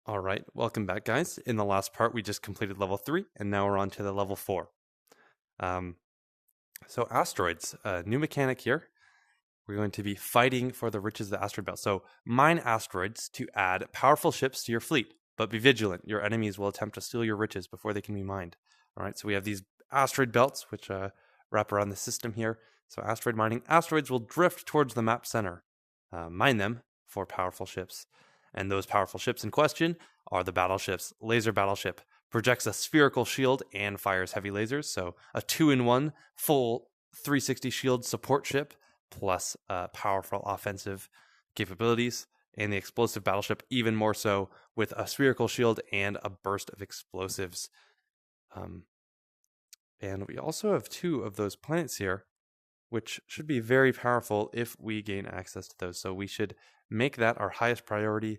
All right, welcome back, guys. In the last part, we just completed level 3, and now we're on to the level 4. So asteroids, new mechanic here. We're going to be fighting for the riches of the asteroid belt. So mine asteroids to add powerful ships to your fleet, but be vigilant. Your enemies will attempt to steal your riches before they can be mined. All right, so we have these asteroid belts, which wrap around the system here. So asteroid mining. Asteroids will drift towards the map center. Mine them for powerful ships. And those powerful ships in question are the battleships. Laser battleship projects a spherical shield and fires heavy lasers. So a 2-in-1 full 360 shield support ship plus powerful offensive capabilities. And the explosive battleship even more so with a spherical shield and a burst of explosives. And we also have 2 of those planets here, which should be very powerful if we gain access to those. So we should make that our highest priority.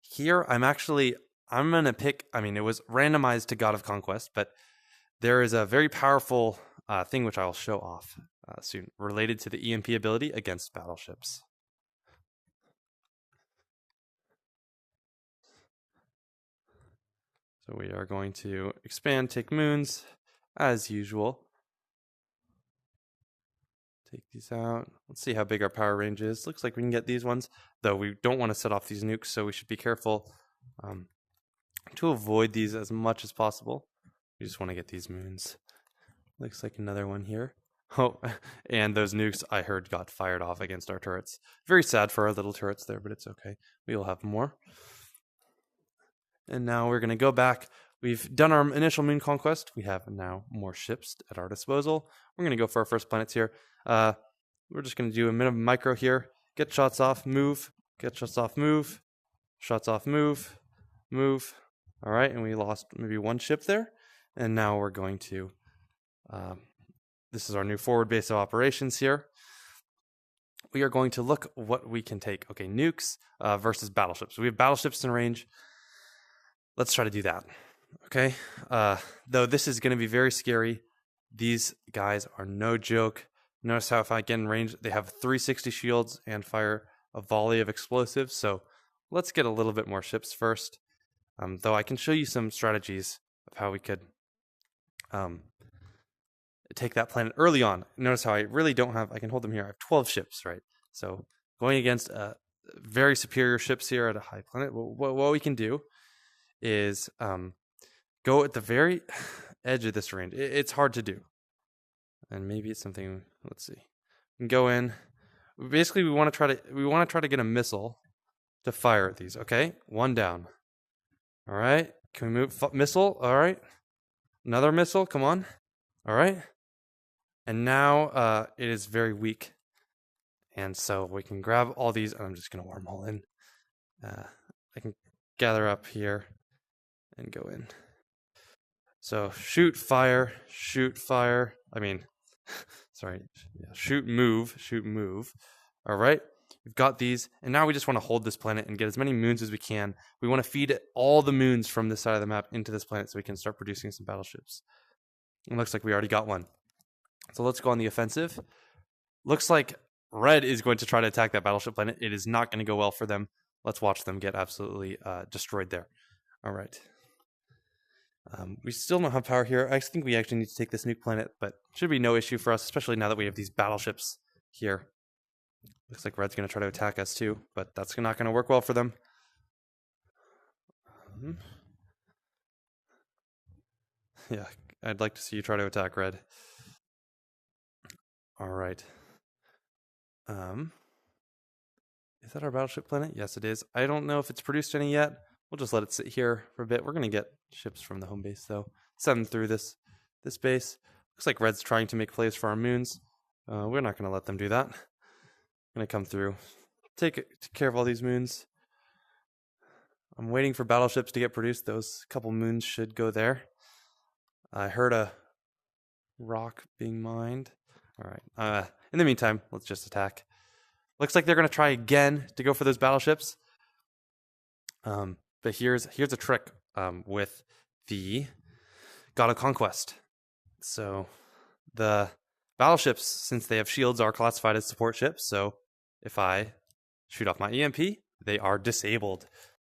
Here, I'm going to pick, it was randomized to God of Conquest, but there is a very powerful thing which I will show off soon, related to the EMP ability against battleships. So we are going to expand, take moons, as usual. Take these out. Let's see how big our power range is. Looks like we can get these ones, though we don't want to set off these nukes, so we should be careful to avoid these as much as possible. We just want to get these moons. Looks like another one here. Oh, and those nukes I heard got fired off against our turrets. Very sad for our little turrets there, but it's okay. We will have more. And now we're going to go back. We've done our initial moon conquest. We have now more ships at our disposal. We're going to go for our first planets here. We're just going to do a minimum micro here. Get shots off, move. Get shots off, move. Shots off, move. Move. All right, and we lost maybe 1 ship there. And now we're going to... this is our new forward base of operations here. We are going to look what we can take. Okay, nukes versus battleships. We have battleships in range. Let's try to do that. Okay, though this is going to be very scary. These guys are no joke. Notice how if I get in range, they have 360 shields and fire a volley of explosives. So let's get a little bit more ships first. Though I can show you some strategies of how we could take that planet early on. Notice how I really don't have, I can hold them here. I have 12 ships, right? So going against very superior ships here at a high planet, what we can do is go at the very edge of this range. It's hard to do. And maybe it's something, let's see. We can go in. Basically, we want to try to get a missile to fire at these, okay? 1 down. All right. Can we move missile? All right. Another missile, come on. All right. And now it is very weak. And so we can grab all these, and I'm just going to wormhole in. I can gather up here and go in. So shoot, fire. Sorry. Yeah, shoot, move. All right. We've got these, and now we just want to hold this planet and get as many moons as we can. We want to feed all the moons from this side of the map into this planet so we can start producing some battleships. It looks like we already got one. So let's go on the offensive. Looks like red is going to try to attack that battleship planet. It is not going to go well for them. Let's watch them get absolutely destroyed there. All right. We still don't have power here. I think we actually need to take this nuke planet, but should be no issue for us, especially now that we have these battleships here. Looks like red's going to try to attack us too, but that's not going to work well for them. Yeah, I'd like to see you try to attack red. All right. Is that our battleship planet? Yes, it is. I don't know if it's produced any yet. We'll just let it sit here for a bit. We're going to get ships from the home base, though. Send them through this base. Looks like red's trying to make plays for our moons. We're not going to let them do that. Going to come through. Take care of all these moons. I'm waiting for battleships to get produced. Those couple moons should go there. I heard a rock being mined. All right. In the meantime, let's just attack. Looks like they're going to try again to go for those battleships. But here's a trick with the God of Conquest. So the battleships, since they have shields, are classified as support ships. So if I shoot off my EMP, they are disabled.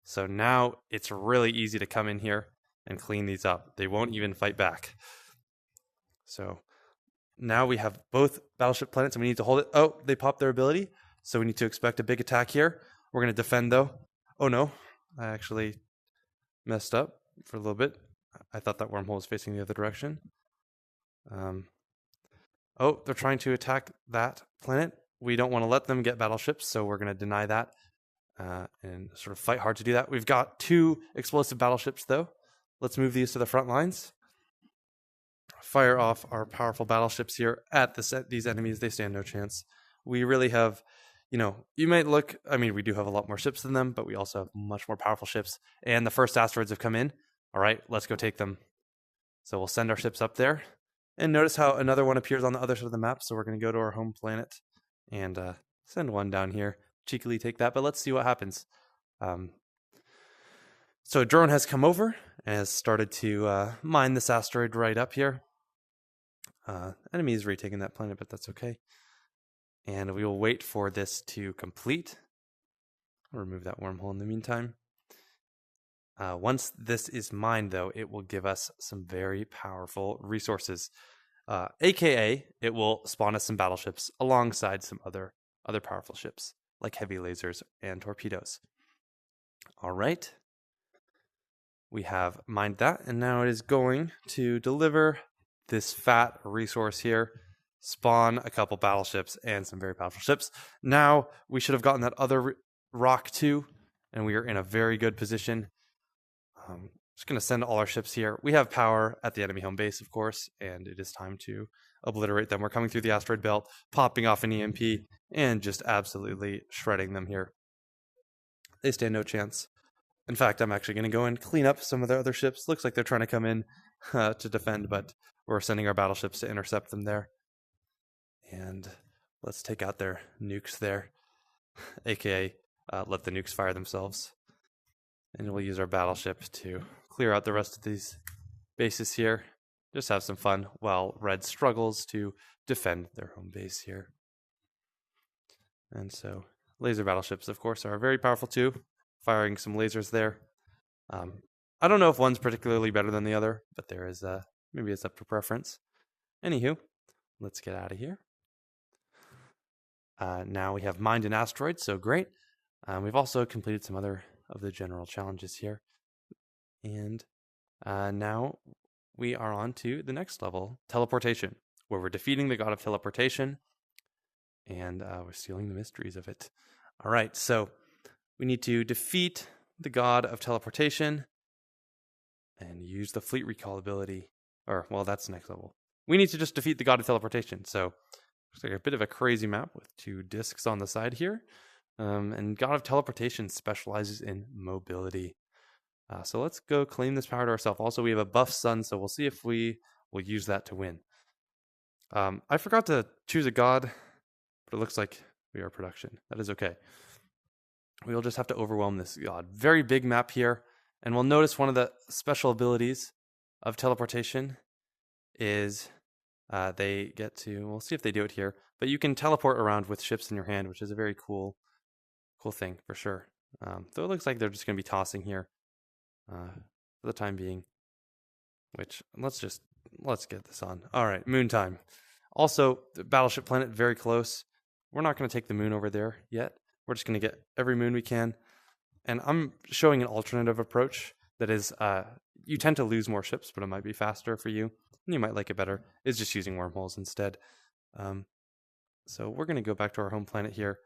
So now it's really easy to come in here and clean these up. They won't even fight back. So now we have both battleship planets and we need to hold it. Oh, they popped their ability. So we need to expect a big attack here. We're going to defend though. Oh no, I actually messed up for a little bit. I thought that wormhole was facing the other direction. Oh, they're trying to attack that planet. We don't want to let them get battleships, so we're going to deny that and sort of fight hard to do that. We've got 2 explosive battleships, though. Let's move these to the front lines. Fire off our powerful battleships here at these enemies. They stand no chance. We really have, you might look, we do have a lot more ships than them, but we also have much more powerful ships. And the first asteroids have come in. All right, let's go take them. So we'll send our ships up there. And notice how another one appears on the other side of the map. So we're going to go to our home planet and send one down here. Cheekily take that, but let's see what happens. So a drone has come over and has started to mine this asteroid right up here. Enemy is retaking that planet, but that's okay. And we will wait for this to complete. I'll remove that wormhole in the meantime. Once this is mined, though, it will give us some very powerful resources. AKA, it will spawn us some battleships alongside some other powerful ships, like heavy lasers and torpedoes. All right. We have mined that, and now it is going to deliver this fat resource here, spawn a couple battleships and some very powerful ships. Now, we should have gotten that other rock too, and we are in a very good position. Just going to send all our ships here. We have power at the enemy home base, of course, and it is time to obliterate them. We're coming through the asteroid belt, popping off an EMP, and just absolutely shredding them here. They stand no chance. In fact, I'm actually going to go and clean up some of their other ships. Looks like they're trying to come in to defend, but we're sending our battleships to intercept them there. And let's take out their nukes there, aka let the nukes fire themselves. And we'll use our battleship to clear out the rest of these bases here. Just have some fun while Red struggles to defend their home base here. And so laser battleships, of course, are very powerful too, firing some lasers there. I don't know if one's particularly better than the other, but there is maybe it's up to preference. Anywho, let's get out of here. Now we have mined an asteroid, so great. We've also completed some other of the general challenges here. And now we are on to the next level, Teleportation, where we're defeating the god of teleportation, and we're sealing the mysteries of it. All right, so we need to defeat the god of teleportation and use the fleet recall ability. Or, well, that's the next level. We need to just defeat the god of teleportation. So looks like a bit of a crazy map with 2 discs on the side here. And God of Teleportation specializes in mobility. So let's go claim this power to ourselves. Also, we have a buff sun, so we'll see if we will use that to win. I forgot to choose a god, but it looks like we are production. That is okay. We'll just have to overwhelm this god. Very big map here. And we'll notice one of the special abilities of teleportation is they get to, we'll see if they do it here, but you can teleport around with ships in your hand, which is a very cool thing for sure. Though it looks like they're just going to be tossing here for the time being, which let's get this on. All right, moon time. Also, the battleship planet very close. We're not going to take the moon over there yet. We're just going to get every moon we can. And I'm showing an alternative approach that is, you tend to lose more ships, but it might be faster for you, and you might like it better, is just using wormholes instead. So we're going to go back to our home planet here.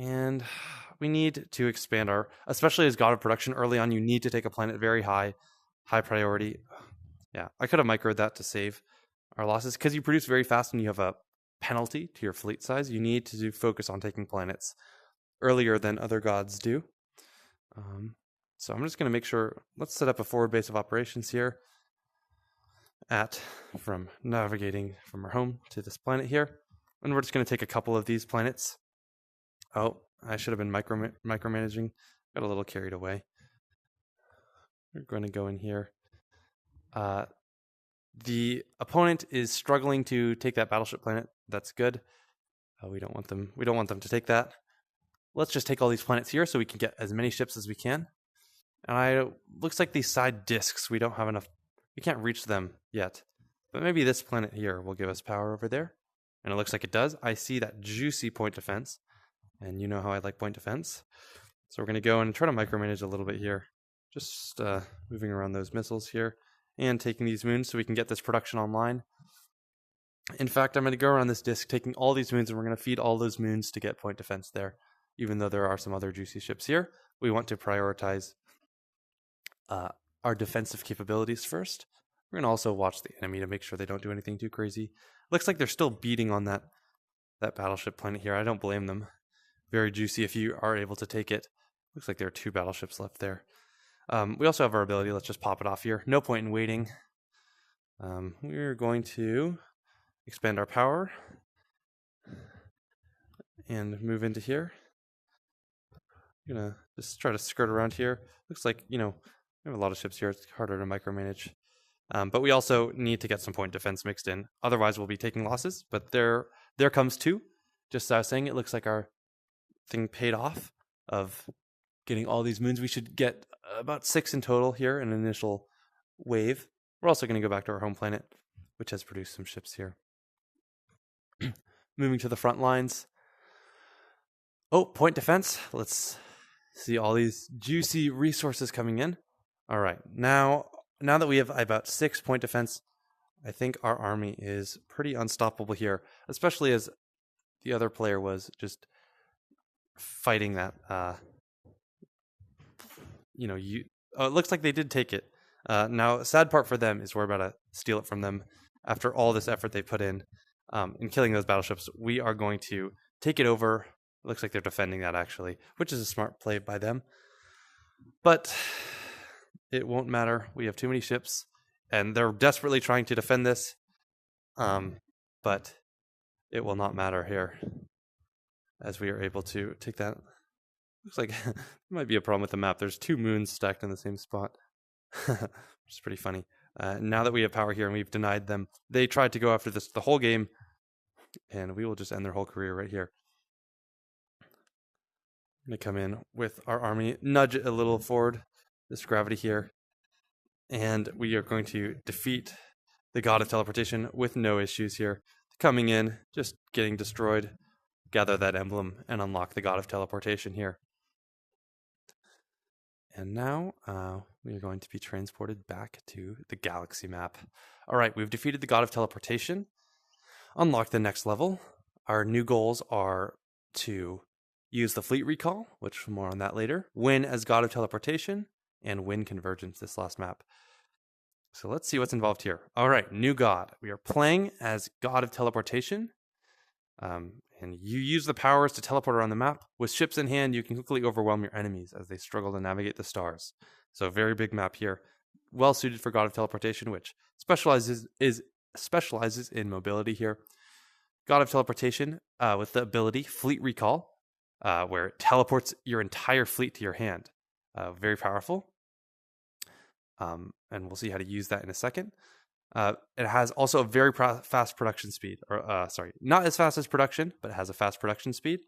And we need to expand especially as God of Production, early on, you need to take a planet very high priority. Yeah, I could have microed that to save our losses, because you produce very fast and you have a penalty to your fleet size. You need to focus on taking planets earlier than other gods do. So I'm just going to make sure, let's set up a forward base of operations here from navigating from our home to this planet here. And we're just going to take a couple of these planets. Oh, I should have been micromanaging. Got a little carried away. We're going to go in here. The opponent is struggling to take that battleship planet. That's good. We don't want them to take that. let's just take all these planets here so we can get as many ships as we can. And looks like these side discs, we don't have enough, we can't reach them yet. But maybe this planet here will give us power over there. And it looks like it does. I see that juicy point defense. And you know how I like point defense. So we're going to go and try to micromanage a little bit here. Just moving around those missiles here. And taking these moons so we can get this production online. In fact, I'm going to go around this disk taking all these moons, and we're going to feed all those moons to get point defense there. Even though there are some other juicy ships here, we want to prioritize our defensive capabilities first. We're going to also watch the enemy to make sure they don't do anything too crazy. Looks like they're still beating on that battleship planet here. I don't blame them. Very juicy if you are able to take it. Looks like there are 2 battleships left there. We also have our ability. Let's just pop it off here. No point in waiting. We're going to expand our power and move into here. I'm going to just try to skirt around here. Looks like, we have a lot of ships here. It's harder to micromanage. But we also need to get some point defense mixed in. Otherwise, we'll be taking losses. But there comes 2. Just as I was saying, it looks like our thing paid off of getting all these moons. We should get about 6 in total here in an initial wave. We're also going to go back to our home planet, which has produced some ships here. Moving to the front lines. Oh, point defense. Let's see all these juicy resources coming in. All right, now that we have about 6 point defense, I think our army is pretty unstoppable here, especially as the other player was just fighting that. It looks like they did take it. Now, sad part for them is we're about to steal it from them after all this effort they put in killing those battleships. We are going to take it over. It looks like they're defending that, actually, which is a smart play by them. But it won't matter. We have too many ships, and they're desperately trying to defend this. But it will not matter here, as we are able to take that. Looks like there might be a problem with the map. There's 2 moons stacked in the same spot, which is pretty funny. Now that we have power here and we've denied them, they tried to go after this the whole game, and we will just end their whole career right here. I'm going to come in with our army, nudge it a little forward, this gravity here, and we are going to defeat the God of Teleportation with no issues here. Coming in, just getting destroyed, gather that emblem, and unlock the God of Teleportation here. And now we are going to be transported back to the galaxy map. All right, we've defeated the God of Teleportation, unlocked the next level. Our new goals are to use the fleet recall, which more on that later, win as God of Teleportation, and win Convergence this last map. So let's see what's involved here. All right, new God. We are playing as God of Teleportation. And you use the powers to teleport around the map. With ships in hand, you can quickly overwhelm your enemies as they struggle to navigate the stars. So a very big map here. Well suited for God of Teleportation, which specializes in mobility here. God of Teleportation with the ability Fleet Recall, where it teleports your entire fleet to your hand. Very powerful. And we'll see how to use that in a second. It has also a very fast production speed. Not as fast as production, but it has a fast production speed.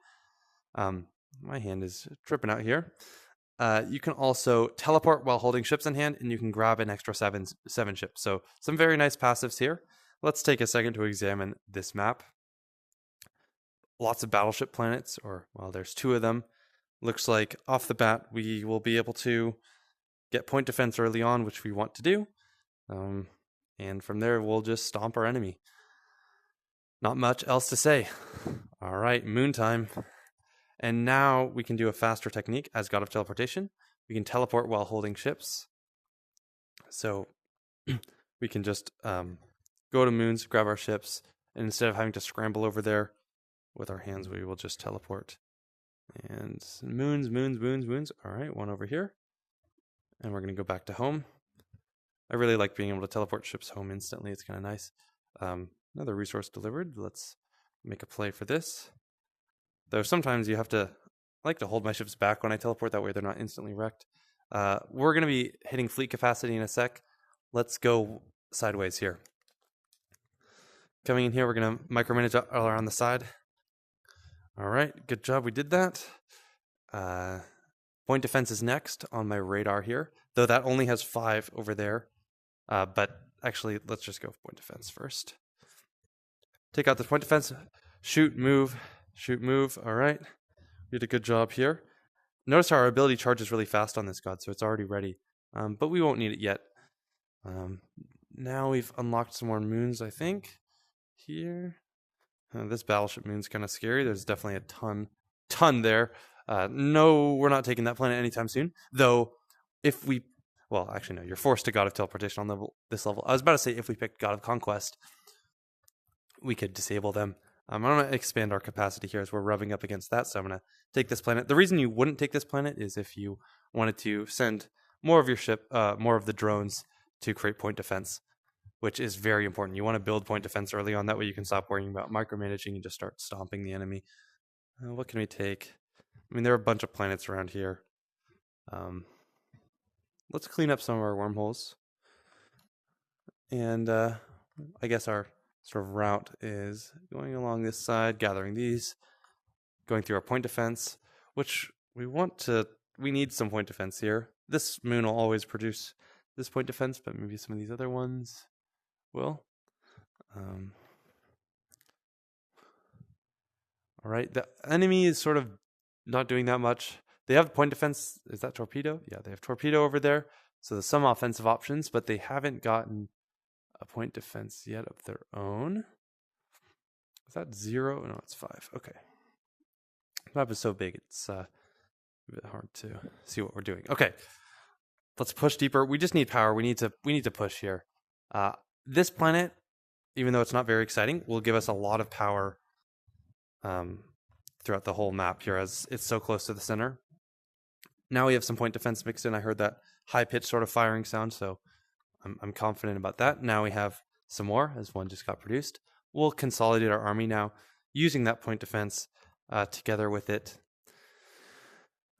My hand is tripping out here. You can also teleport while holding ships in hand, and you can grab an extra seven ships. So some very nice passives here. Let's take a second to examine this map. Lots of battleship planets, there's 2 of them. Looks like off the bat we will be able to get point defense early on, which we want to do. And from there, we'll just stomp our enemy. Not much else to say. All right, moon time. And now we can do a faster technique as God of Teleportation. We can teleport while holding ships. So we can just go to moons, grab our ships, and instead of having to scramble over there with our hands, we will just teleport. And moons. All right, one over here. And we're going to go back to home. I really like being able to teleport ships home instantly. It's kind of nice. Another resource delivered. Let's make a play for this. Though sometimes I like to hold my ships back when I teleport. That way they're not instantly wrecked. We're going to be hitting fleet capacity in a sec. Let's go sideways here. Coming in here, we're going to micromanage all around the side. All right, good job. We did that. Point defense is next on my radar here, though that only has 5 over there. But actually, let's just go point defense first. Take out the point defense. Shoot, move. Shoot, move. All right. We did a good job here. Notice how our ability charges really fast on this god, so it's already ready. But we won't need it yet. Now we've unlocked some more moons, I think. Here. This battleship moon's kind of scary. There's definitely a ton there. No, we're not taking that planet anytime soon. Though, if we... Well, actually, no. You're forced to God of Teleportation on this level. I was about to say if we picked God of Conquest, we could disable them. I'm going to expand our capacity here as we're rubbing up against that, so I'm going to take this planet. The reason you wouldn't take this planet is if you wanted to send more of your ship, more of the drones to create point defense, which is very important. You want to build point defense early on. That way you can stop worrying about micromanaging and just start stomping the enemy. What can we take? I mean, there are a bunch of planets around here. Let's clean up some of our wormholes. And I guess our sort of route is going along this side, gathering these, going through our point defense, which we need some point defense here. This moon will always produce this point defense, but maybe some of these other ones will. All right, the enemy is sort of not doing that much. They have point defense. Is that torpedo? Yeah, they have torpedo over there. So there's some offensive options, but they haven't gotten a point defense yet of their own. Is that 0? No, it's 5. Okay. The map is so big, it's a bit hard to see what we're doing. Okay, let's push deeper. We just need power. We need to push here. This planet, even though it's not very exciting, will give us a lot of power throughout the whole map here, as it's so close to the center. Now we have some point defense mixed in. I heard that high-pitched sort of firing sound, so I'm confident about that. Now we have some more, as one just got produced. We'll consolidate our army now, using that point defense together with it.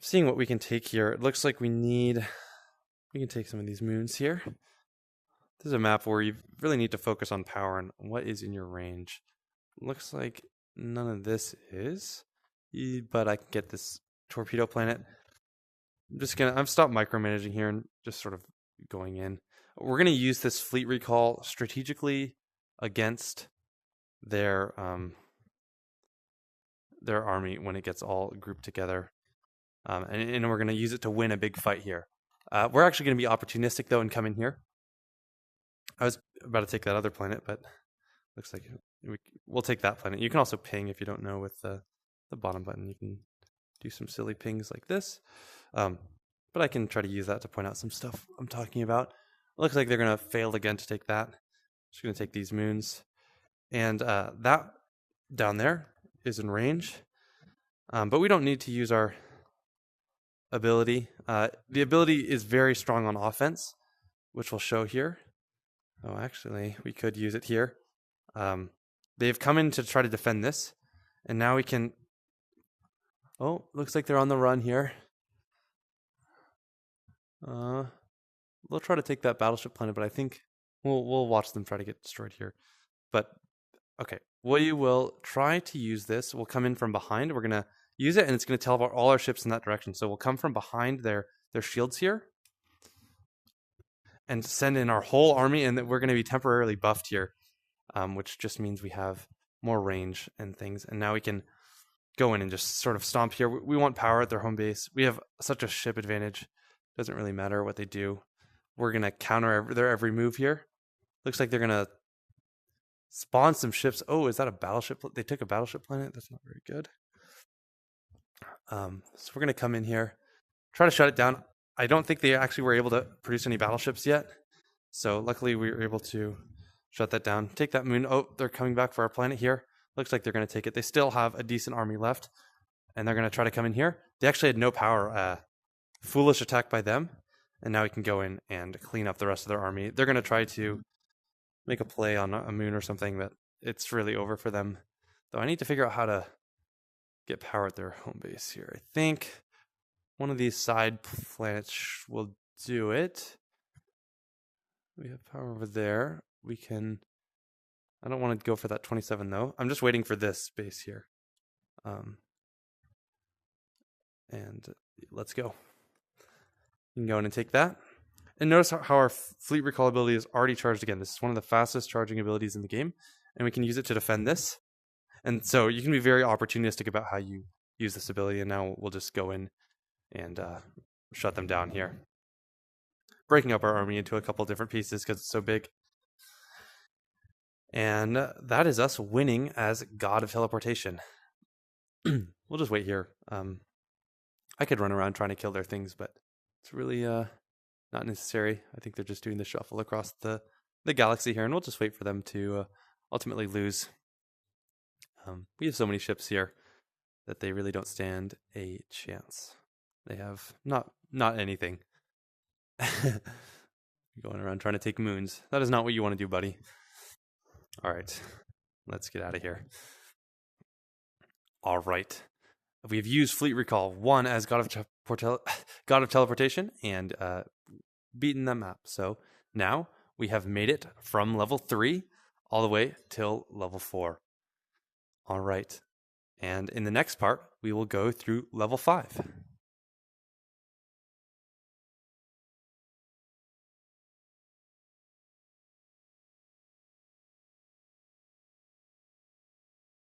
Seeing what we can take here. It looks like we can take some of these moons here. This is a map where you really need to focus on power and what is in your range. Looks like none of this is, but I can get this torpedo planet. I'm stop micromanaging here and just sort of going in. We're going to use this fleet recall strategically against their army when it gets all grouped together. And we're going to use it to win a big fight here. We're actually going to be opportunistic, though, and come in here. I was about to take that other planet, but looks like we'll take that planet. You can also ping if you don't know with the bottom button. You can do some silly pings like this. But I can try to use that to point out some stuff I'm talking about. It looks like they're going to fail again to take that. Just going to take these moons. And that down there is in range. But we don't need to use our ability. The ability is very strong on offense, which we'll show here. Oh, actually, we could use it here. They've come in to try to defend this. And now we can... Oh, looks like they're on the run here. They'll try to take that battleship planet, but I think we'll watch them try to get destroyed here. But, okay, we will try to use this. We'll come in from behind. We're going to use it, and it's going to teleport all our ships in that direction. So we'll come from behind their shields here and send in our whole army, and we're going to be temporarily buffed here, which just means we have more range and things. And now we can go in and just sort of stomp here. We want power at their home base. We have such a ship advantage. Doesn't really matter what they do. We're going to counter their every move here. Looks like they're going to spawn some ships. Oh, is that a battleship? They took a battleship planet? That's not very good. So we're going to come in here, try to shut it down. I don't think they actually were able to produce any battleships yet. So luckily we were able to shut that down. Take that moon. Oh, they're coming back for our planet here. Looks like they're going to take it. They still have a decent army left. And they're going to try to come in here. They actually had no power. Foolish attack by them. And now we can go in and clean up the rest of their army. They're going to try to make a play on a moon or something, but it's really over for them. Though I need to figure out how to get power at their home base here. I think one of these side planets will do it. We have power over there. We can... I don't want to go for that 27 though. I'm just waiting for this base here. And let's go. You can go in and take that. And notice how our fleet recall ability is already charged again. This is one of the fastest charging abilities in the game, and we can use it to defend this. And so you can be very opportunistic about how you use this ability, and now we'll just go in and shut them down here. Breaking up our army into a couple different pieces because it's so big. And that is us winning as God of Teleportation. We'll just wait here. I could run around trying to kill their things, but it's really not necessary. I think they're just doing the shuffle across the galaxy here, and we'll just wait for them to ultimately lose. We have so many ships here that they really don't stand a chance. They have not anything. Going around trying to take moons. That is not what you want to do, buddy. All right, let's get out of here. All right. We have used Fleet Recall 1 as God of Teleportation and beaten them up. So now we have made it from level 3 all the way till level 4. All right. And in the next part, we will go through level 5.